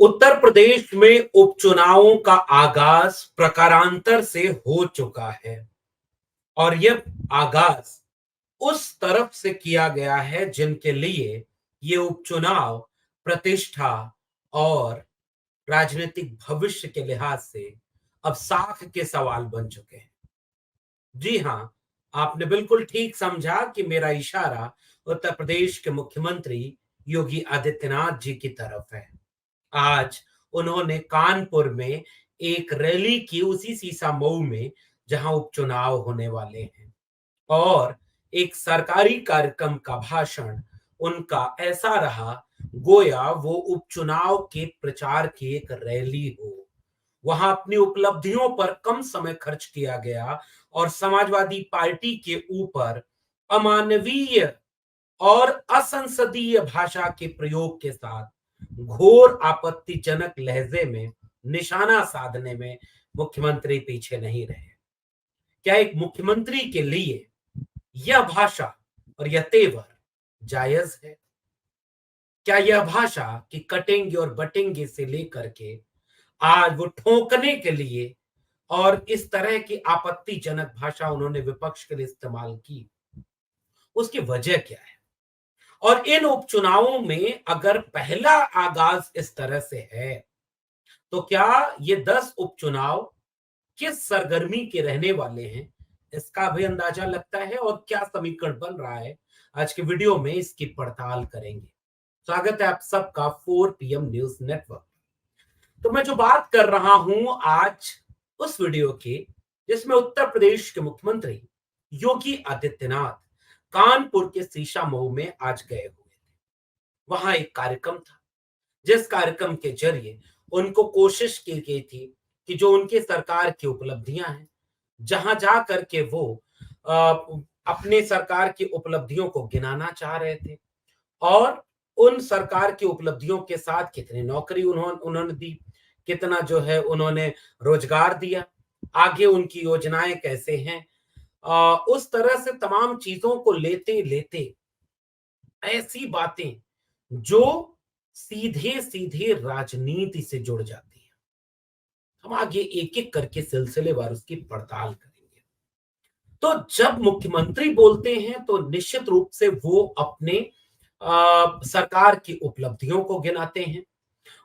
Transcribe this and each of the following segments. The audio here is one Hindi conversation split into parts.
उत्तर प्रदेश में उपचुनावों का आगाज प्रकारांतर से हो चुका है और यह आगाज उस तरफ से किया गया है जिनके लिए ये उपचुनाव प्रतिष्ठा और राजनीतिक भविष्य के लिहाज से अब साख के सवाल बन चुके हैं। जी हां, आपने बिल्कुल ठीक समझा कि मेरा इशारा उत्तर प्रदेश के मुख्यमंत्री योगी आदित्यनाथ जी की तरफ है। आज उन्होंने कानपुर में एक रैली की उसी सीसामऊ में जहां उपचुनाव होने वाले हैं और एक सरकारी कार्यक्रम का भाषण उनका ऐसा रहा गोया वो उपचुनाव के प्रचार की एक रैली हो। वहां अपनी उपलब्धियों पर कम समय खर्च किया गया और समाजवादी पार्टी के ऊपर अमानवीय और असंसदीय भाषा के प्रयोग के साथ घोर आपत्तिजनक लहजे में निशाना साधने में मुख्यमंत्री पीछे नहीं रहे। क्या एक मुख्यमंत्री के लिए यह भाषा और यह तेवर जायज है? क्या यह भाषा कि कटेंगे और बटेंगे से लेकर के आज वो ठोकने के लिए और इस तरह की आपत्तिजनक भाषा उन्होंने विपक्ष के लिए इस्तेमाल की, उसकी वजह क्या है? और इन उपचुनावों में अगर पहला आगाज इस तरह से है, तो क्या ये 10 उपचुनाव किस सरगर्मी के रहने वाले हैं, इसका भी अंदाजा लगता है और क्या समीकरण बन रहा है, आज के वीडियो में इसकी पड़ताल करेंगे। स्वागत है आप सबका 4 पीएम न्यूज नेटवर्क। तो मैं जो बात कर रहा हूं आज उस वीडियो की जिसमें उत्तर प्रदेश के मुख्यमंत्री योगी आदित्यनाथ कानपुर के सीशामऊ में आज गए हुए थे। वहां एक कार्यक्रम था जिस कार्यक्रम के जरिए उनको कोशिश की गई थी कि जो उनकी सरकार की उपलब्धियां हैं, जहां जा करके वो अपने सरकार की उपलब्धियों को गिनाना चाह रहे थे और उन सरकार की उपलब्धियों के साथ कितनी नौकरी उन्होंने दी, कितना जो है उन्होंने रोजगार दिया, आगे उनकी योजनाएं कैसे हैं, उस तरह से तमाम चीजों को लेते लेते ऐसी बातें जो सीधे सीधे राजनीति से जुड़ जाती है। हम आगे एक एक करके सिलसिलेवार उसकी पड़ताल करेंगे। तो जब मुख्यमंत्री बोलते हैं तो निश्चित रूप से वो अपने सरकार की उपलब्धियों को गिनाते हैं।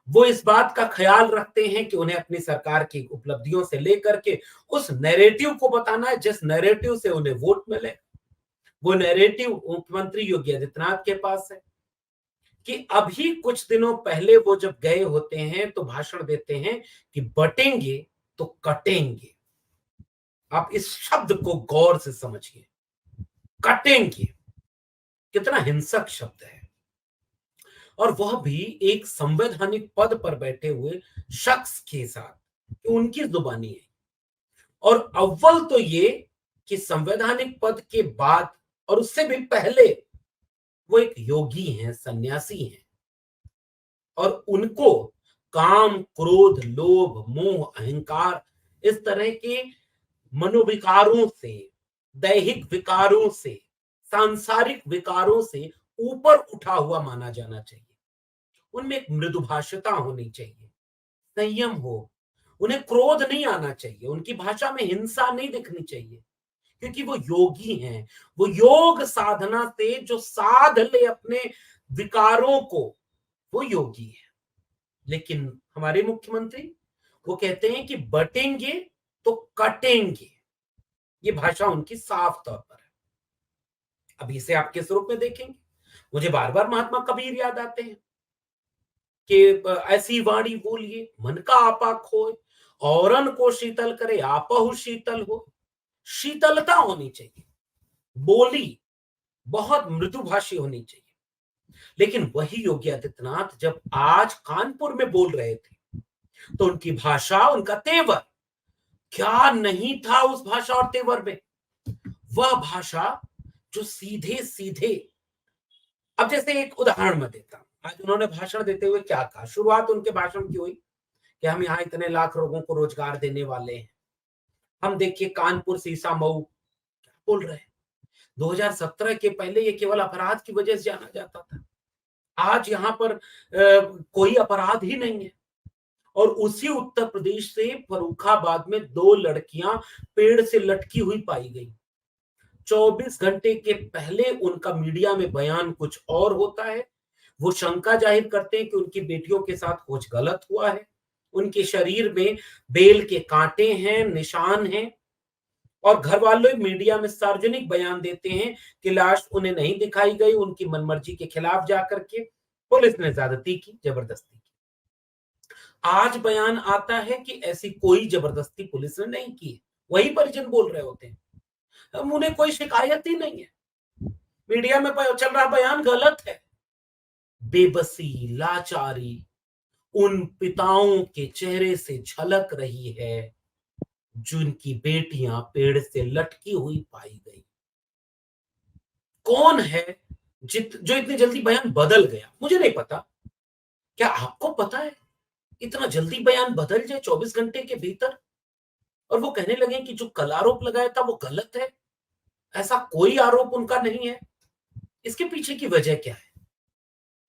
वो इस बात का ख्याल रखते हैं कि उन्हें अपनी सरकार की उपलब्धियों से लेकर के उस नैरेटिव को बताना है जिस नैरेटिव से उन्हें वोट मिले। वो नैरेटिव मुख्यमंत्री योगी आदित्यनाथ के पास है कि अभी कुछ दिनों पहले वो जब गए होते हैं तो भाषण देते हैं कि बटेंगे तो कटेंगे। आप इस शब्द को गौर से समझिए, कटेंगे कितना हिंसक शब्द है और वह भी एक संवैधानिक पद पर बैठे हुए शख्स के साथ, उनकी जुबानी है। और अव्वल तो ये कि संवैधानिक पद के बाद और उससे भी पहले वो एक योगी हैं, सन्यासी हैं और उनको काम, क्रोध, लोभ, मोह, अहंकार इस तरह के मनोविकारों से, दैहिक विकारों से, सांसारिक विकारों से ऊपर उठा हुआ माना जाना चाहिए। उनमें एक मृदुभाषिता होनी चाहिए, संयम हो, उन्हें क्रोध नहीं आना चाहिए, उनकी भाषा में हिंसा नहीं दिखनी चाहिए क्योंकि वो योगी हैं। वो योग साधना से जो साध ले अपने विकारों को, वो योगी है। लेकिन हमारे मुख्यमंत्री वो कहते हैं कि बटेंगे तो कटेंगे। ये भाषा उनकी साफ तौर पर है। अब इसे आप किस रूप में देखेंगे? मुझे बार-बार महात्मा कबीर याद आते हैं कि ऐसी वाणी बोलिए मन का आपा खोए, औरन को शीतल करे आपहु शीतल हो। शीतलता होनी चाहिए, बोली बहुत मृदुभाषी होनी चाहिए। लेकिन वही योगी आदित्यनाथ जब आज कानपुर में बोल रहे थे तो उनकी भाषा, उनका तेवर क्या नहीं था उस भाषा और तेवर में। वह भाषा जो सीधे सीधे, अब जैसे एक उदाहरण मैं देता हूं। आज उन्होंने भाषण देते हुए क्या कहा, शुरुआत उनके भाषण की हुई कि हम यहाँ इतने लाख लोगों को रोजगार देने वाले हैं। हम देखिए कानपुर सीसामऊ क्या बोल रहे हैं। 2017 के पहले ये केवल अपराध की वजह से जाना जाता था। आज यहाँ पर कोई अपराध ही नहीं है। और उसी उत्तर प्रदेश से फर्रुखाबाद में 2 लड़कियां पेड़ से लटकी हुई पाई गई। 24 घंटे के पहले उनका मीडिया में बयान कुछ और होता है। वो शंका जाहिर करते हैं कि उनकी बेटियों के साथ कुछ गलत हुआ है। उनके शरीर में बेल के कांटे हैं, निशान हैं और घर वाले मीडिया में सार्वजनिक बयान देते हैं कि लाश उन्हें नहीं दिखाई गई, उनकी मनमर्जी के खिलाफ जाकर के पुलिस ने ज्यादती की, जबरदस्ती की। आज बयान आता है कि ऐसी कोई जबरदस्ती पुलिस ने नहीं की। वही परिजन बोल रहे होते हैं, अब उन्हें कोई शिकायत ही नहीं है। मीडिया में चल रहा बयान गलत है। बेबसी, लाचारी उन पिताओं के चेहरे से झलक रही है जिनकी बेटियां पेड़ से लटकी हुई पाई गई। कौन है जो इतनी जल्दी बयान बदल गया? मुझे नहीं पता। क्या आपको पता है इतना जल्दी बयान बदल जाए 24 घंटे के भीतर? और वो कहने लगे कि जो कल आरोप लगाया था वो गलत है, ऐसा कोई आरोप उनका नहीं है। इसके पीछे की वजह क्या है?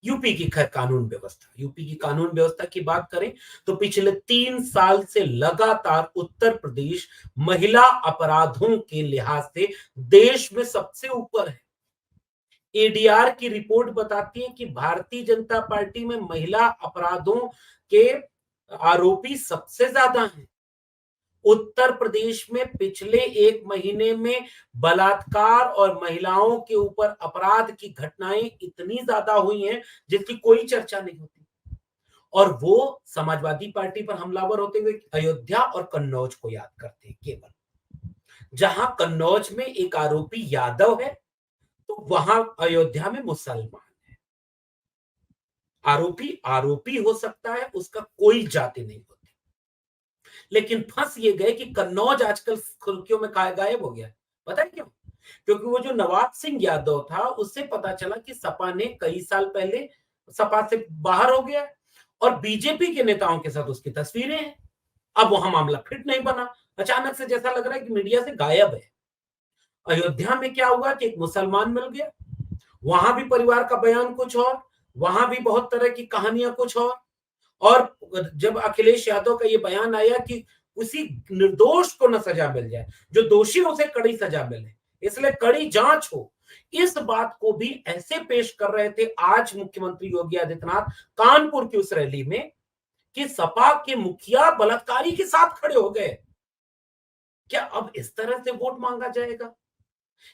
यूपी की खैर कानून व्यवस्था, यूपी की कानून व्यवस्था की बात करें तो पिछले 3 साल से लगातार उत्तर प्रदेश महिला अपराधों के लिहाज से देश में सबसे ऊपर है। एडीआर की रिपोर्ट बताती है कि भारतीय जनता पार्टी में महिला अपराधों के आरोपी सबसे ज्यादा हैं। उत्तर प्रदेश में पिछले 1 महीने में बलात्कार और महिलाओं के ऊपर अपराध की घटनाएं इतनी ज्यादा हुई हैं जिसकी कोई चर्चा नहीं होती। और वो समाजवादी पार्टी पर हमलावर होते हुए अयोध्या और कन्नौज को याद करते हैं केवल। जहां कन्नौज में एक आरोपी यादव है तो वहां अयोध्या में मुसलमान है। आरोपी आरोपी हो सकता है, उसका कोई जाति नहीं होती। लेकिन फंस ये गए कि कन्नौज आजकल सुर्खियों में गायब हो गया। पता है क्यों? क्योंकि वो जो नवाब सिंह यादव था उससे पता चला कि सपा ने कई साल पहले सपा से बाहर हो गया और बीजेपी के नेताओं के साथ उसकी तस्वीरें हैं। अब वहां मामला फिट नहीं बना, अचानक से जैसा लग रहा है कि मीडिया से गायब है। अयोध्या में क्या हुआ कि एक मुसलमान मिल गया, वहां भी परिवार का बयान कुछ और, वहां भी बहुत तरह की कहानियां कुछ और जब अखिलेश यादव का ये बयान आया कि उसी निर्दोष को न सजा मिल जाए, जो दोषी उसे कड़ी सजा मिले, इसलिए कड़ी जांच हो, इस बात को भी ऐसे पेश कर रहे थे आज मुख्यमंत्री योगी आदित्यनाथ कानपुर की उस रैली में कि सपा के मुखिया बलात्कारी के साथ खड़े हो गए। क्या अब इस तरह से वोट मांगा जाएगा?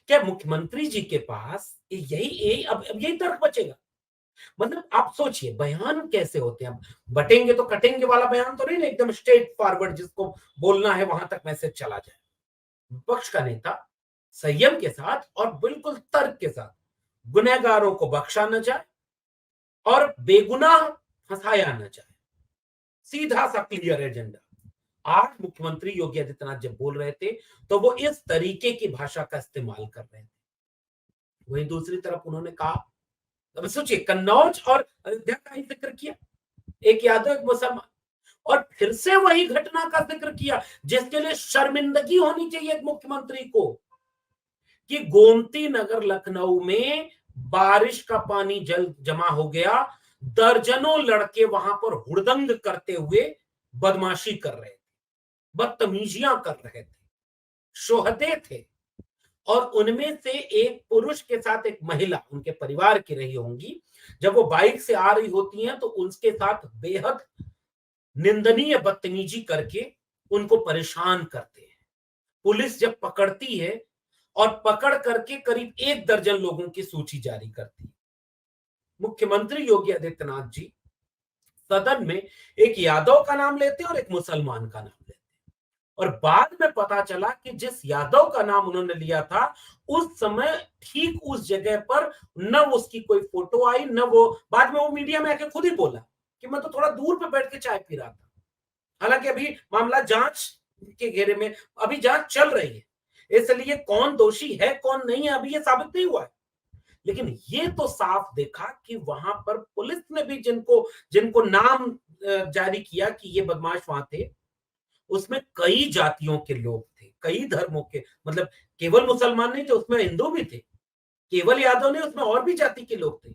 क्या मुख्यमंत्री जी के पास यही अब यही तर्क बचेगा? मतलब आप सोचिए बयान कैसे होते हैं। बटेंगे तो कटेंगे वाला बयान तो नहीं ना, एकदम स्ट्रेट फॉरवर्ड जिसको बोलना है वहां तक मैसेज चला जाए। विपक्ष का नेता संयम के साथ और बिल्कुल तर्क के साथ गुनहगारों को बख्शा न जाए और बेगुनाह फंसाया न जाए, सीधा सा क्लियर एजेंडा। आज मुख्यमंत्री योगी आदित्यनाथ जब बोल रहे थे तो वो इस तरीके की भाषा का इस्तेमाल कर रहे थे। वहीं दूसरी तरफ उन्होंने कहा, अब सोचिए कन्नौज और अयोध्या का ही जिक्र किया, एक यादव एक मुसलमान, और फिर से वही घटना का जिक्र किया जिसके लिए शर्मिंदगी होनी चाहिए एक मुख्यमंत्री को कि गोमती नगर लखनऊ में बारिश का पानी जल जमा हो गया, दर्जनों लड़के वहां पर हुड़दंग करते हुए बदमाशी कर रहे थे, बदतमीजियां कर रहे थे, शोहदे थे और उनमें से एक पुरुष के साथ एक महिला उनके परिवार की रही होंगी। जब वो बाइक से आ रही होती हैं तो उनके साथ बेहद निंदनीय बदतमीजी करके उनको परेशान करते हैं। पुलिस जब पकड़ती है और पकड़ करके करीब 1 दर्जन लोगों की सूची जारी करती है। मुख्यमंत्री योगी आदित्यनाथ जी सदन में एक यादव का नाम लेते और एक मुसलमान का नाम लेते और बाद में पता चला कि जिस यादव का नाम उन्होंने लिया था उस समय ठीक उस जगह पर न उसकी कोई फोटो आई, न वो बाद में वो मीडिया में आके खुद ही बोला कि मैं तो थोड़ा दूर पे बैठ के चाय पी रहा था। हालांकि अभी मामला जांच के घेरे में, अभी जांच चल रही है, इसलिए कौन दोषी है कौन नहीं है अभी ये साबित नहीं हुआ है। लेकिन ये तो साफ देखा कि वहां पर पुलिस ने भी जिनको जिनको नाम जारी किया कि ये बदमाश वहां थे, उसमें कई जातियों के लोग थे, कई धर्मों के, मतलब केवल मुसलमान नहीं थे, उसमें हिंदू भी थे, केवल यादव नहीं, उसमें और भी जाति के लोग थे।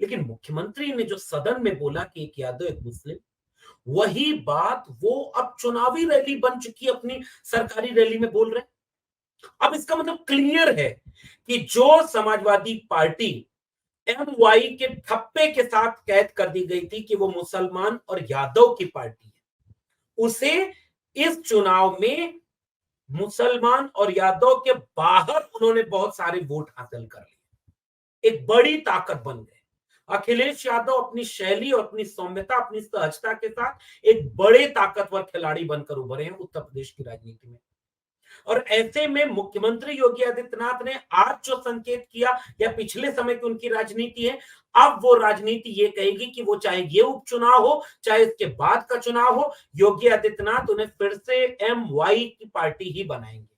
लेकिन मुख्यमंत्री ने जो सदन में बोला कि एक यादव एक मुस्लिम, वही बात वो अब चुनावी रैली बन चुकी है, अपनी सरकारी रैली में बोल रहे हैं। अब इसका मतलब क्लियर है कि जो समाजवादी पार्टी एमवाई के ठप्पे के साथ कैद कर दी गई थी कि वो मुसलमान और यादव की पार्टी है, उसे इस चुनाव में मुसलमान और यादव के बाहर उन्होंने बहुत सारे वोट हासिल कर लिए, एक बड़ी ताकत बन गए। अखिलेश यादव अपनी शैली और अपनी सौम्यता, अपनी सहजता के साथ एक बड़े ताकतवर खिलाड़ी बनकर उभरे हैं उत्तर प्रदेश की राजनीति में। और ऐसे में मुख्यमंत्री योगी आदित्यनाथ ने आज जो संकेत किया, या पिछले समय की उनकी राजनीति है, अब वो राजनीति ये कहेगी कि वो चाहे ये उपचुनाव हो, चाहे इसके बाद का चुनाव हो, योगी आदित्यनाथ उन्हें फिर से एम वाई की पार्टी ही बनाएंगे।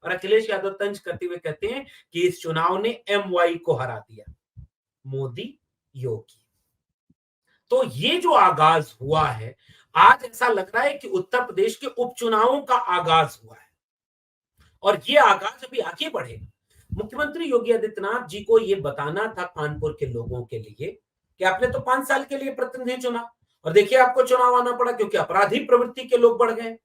और अखिलेश यादव तंज करते हुए कहते हैं कि इस चुनाव ने एम वाई को हरा दिया, मोदी योगी। तो ये जो आगाज हुआ है, आज ऐसा लग रहा है कि उत्तर प्रदेश के उपचुनावों का आगाज हुआ है और ये आगाज अभी आगे बढ़ेगा। मुख्यमंत्री योगी आदित्यनाथ जी को ये बताना था कानपुर के लोगों के लिए कि आपने तो 5 साल के लिए प्रतिनिधि चुना और देखिए आपको चुनाव आना पड़ा क्योंकि अपराधी प्रवृत्ति के लोग बढ़ गए।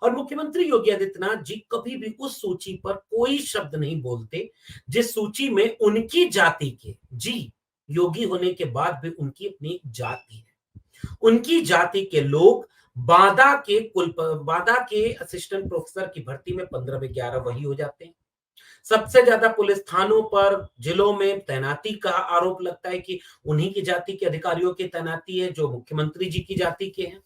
और मुख्यमंत्री योगी आदित्यनाथ जी कभी भी उस सूची पर कोई शब्द नहीं बोलते जिस सूची में उनकी जाति के, जी योगी होने के बाद भी उनकी अपनी जाति है, उनकी जाति के लोग बांदा के असिस्टेंट प्रोफेसर की भर्ती में 15 में 11 वही हो जाते हैं। सबसे ज्यादा पुलिस थानों पर, जिलों में तैनाती का आरोप लगता है कि उन्हीं की जाति के अधिकारियों की तैनाती है जो मुख्यमंत्री जी की जाति के हैं।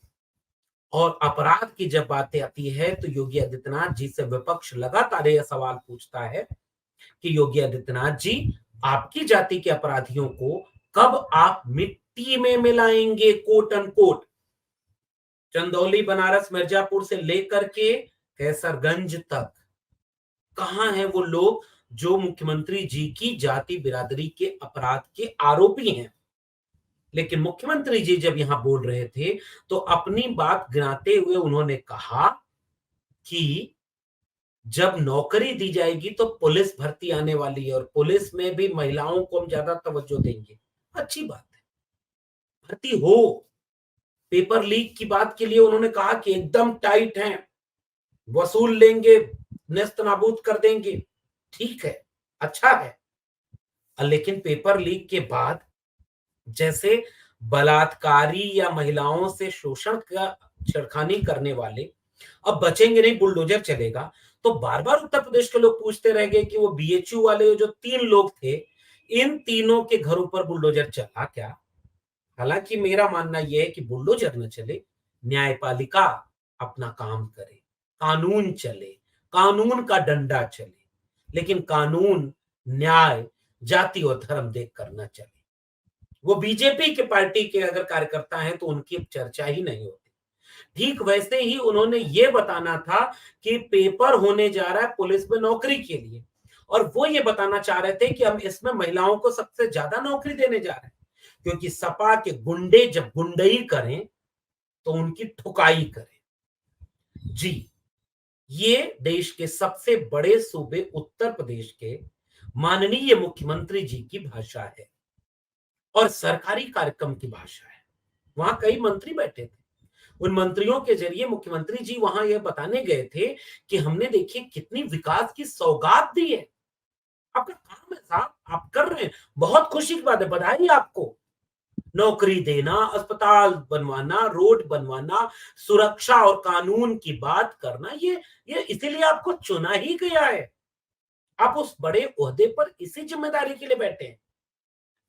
और अपराध की जब बातें आती है तो योगी आदित्यनाथ जी से विपक्ष लगातार यह सवाल पूछता है कि योगी आदित्यनाथ जी, आपकी जाति के अपराधियों को कब आप मिट्टी में मिलाएंगे, कोट अनकोट। चंदौली, बनारस, मिर्जापुर से लेकर के कैसरगंज तक कहां है वो लोग जो मुख्यमंत्री जी की जाति बिरादरी के अपराध के आरोपी हैं। लेकिन मुख्यमंत्री जी जब यहां बोल रहे थे तो अपनी बात गिनाते हुए उन्होंने कहा कि जब नौकरी दी जाएगी तो पुलिस भर्ती आने वाली है और पुलिस में भी महिलाओं को हम ज्यादा तवज्जो देंगे। अच्छी बात है, भर्ती हो। पेपर लीक की बात के लिए उन्होंने कहा कि एकदम टाइट है, वसूल लेंगे, नेस्त नाबूद कर देंगे। ठीक है, अच्छा है। लेकिन पेपर लीक के बाद जैसे बलात्कारी या महिलाओं से शोषण का छेड़खानी करने वाले अब बचेंगे नहीं, बुलडोजर चलेगा। तो बार बार उत्तर प्रदेश के लोग पूछते रह गए कि वो बीएचयू वाले जो 3 लोग थे, इन तीनों के घरों पर बुलडोजर चला क्या? हालांकि मेरा मानना यह है कि बुलडोजर न चले, न्यायपालिका अपना काम करे, कानून चले, कानून का डंडा चले, लेकिन कानून, न्याय, जाति और धर्म देख कर न चले। वो बीजेपी के पार्टी के अगर कार्यकर्ता हैं तो उनकी चर्चा ही नहीं होती। ठीक वैसे ही उन्होंने ये बताना था कि पेपर होने जा रहा है पुलिस में नौकरी के लिए, और वो ये बताना चाह रहे थे कि हम इसमें महिलाओं को सबसे ज्यादा नौकरी देने जा रहे हैं, क्योंकि सपा के गुंडे जब गुंडई करें तो उनकी ठुकाई करें। जी, ये देश के सबसे बड़े सूबे उत्तर प्रदेश के माननीय मुख्यमंत्री जी की भाषा है और सरकारी कार्यक्रम की भाषा है। वहां कई मंत्री बैठे थे, उन मंत्रियों के जरिए मुख्यमंत्री जी वहां यह बताने गए थे कि हमने देखिए कितनी विकास की सौगात दी है। आपका काम है साहब, आप कर रहे हैं, बहुत खुशी की बात है, बधाई आपको। नौकरी देना, अस्पताल बनवाना, रोड बनवाना, सुरक्षा और कानून की बात करना, ये इसीलिए आपको चुना ही गया है। आप उस बड़े ओहदे पर इसी जिम्मेदारी के लिए बैठे हैं।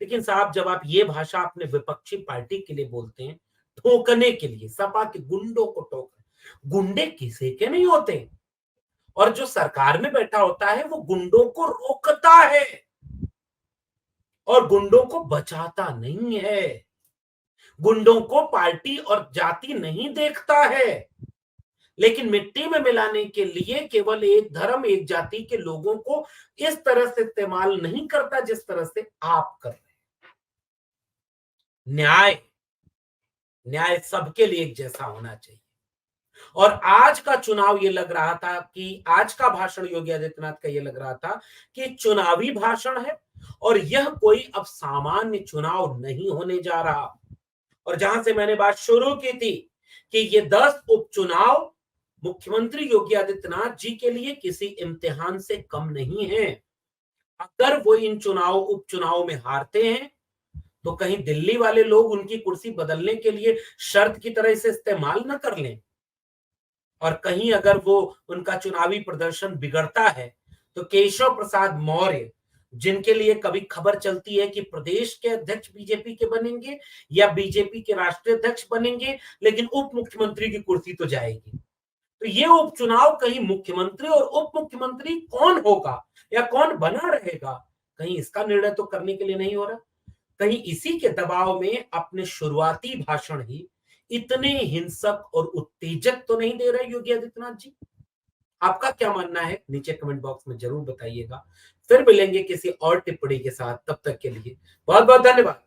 लेकिन साहब, जब आप ये भाषा अपने विपक्षी पार्टी के लिए बोलते हैं, ठोकने के लिए, सपा के गुंडों को ठोकर, गुंडे किसी के नहीं होते, और जो सरकार में बैठा होता है वो गुंडों को रोकता है और गुंडों को बचाता नहीं है। गुंडों को पार्टी और जाति नहीं देखता है, लेकिन मिट्टी में मिलाने के लिए केवल एक धर्म, एक जाति के लोगों को इस तरह से इस्तेमाल नहीं करता जिस तरह से आप कर रहे हैं। न्याय, न्याय सबके लिए एक जैसा होना चाहिए। और आज का चुनाव ये लग रहा था कि आज का भाषण योगी आदित्यनाथ का ये लग रहा था कि चुनावी भाषण है और यह कोई अब सामान्य चुनाव नहीं होने जा रहा। और जहां से मैंने बात शुरू की थी कि ये 10 उपचुनाव मुख्यमंत्री योगी आदित्यनाथ जी के लिए किसी इम्तिहान से कम नहीं है। अगर वो इन उपचुनाव में हारते हैं तो कहीं दिल्ली वाले लोग उनकी कुर्सी बदलने के लिए शर्त की तरह इसे इस्तेमाल न कर लें। और कहीं अगर वो उनका चुनावी प्रदर्शन बिगड़ता है तो केशव प्रसाद मौर्य, जिनके लिए कभी खबर चलती है कि प्रदेश के अध्यक्ष बीजेपी के बनेंगे या बीजेपी के राष्ट्रीय अध्यक्ष बनेंगे, लेकिन उप मुख्यमंत्री की कुर्सी तो जाएगी। तो ये उपचुनाव कहीं मुख्यमंत्री और उप मुख्यमंत्री कौन होगा या कौन बना रहेगा, कहीं इसका निर्णय तो करने के लिए नहीं हो रहा। कहीं इसी के दबाव में अपने शुरुआती भाषण ही इतने हिंसक और उत्तेजक तो नहीं दे रहे योगी आदित्यनाथ जी। आपका क्या मानना है नीचे कमेंट बॉक्स में जरूर बताइएगा। फिर मिलेंगे किसी और टिप्पणी के साथ, तब तक के लिए बहुत बहुत धन्यवाद।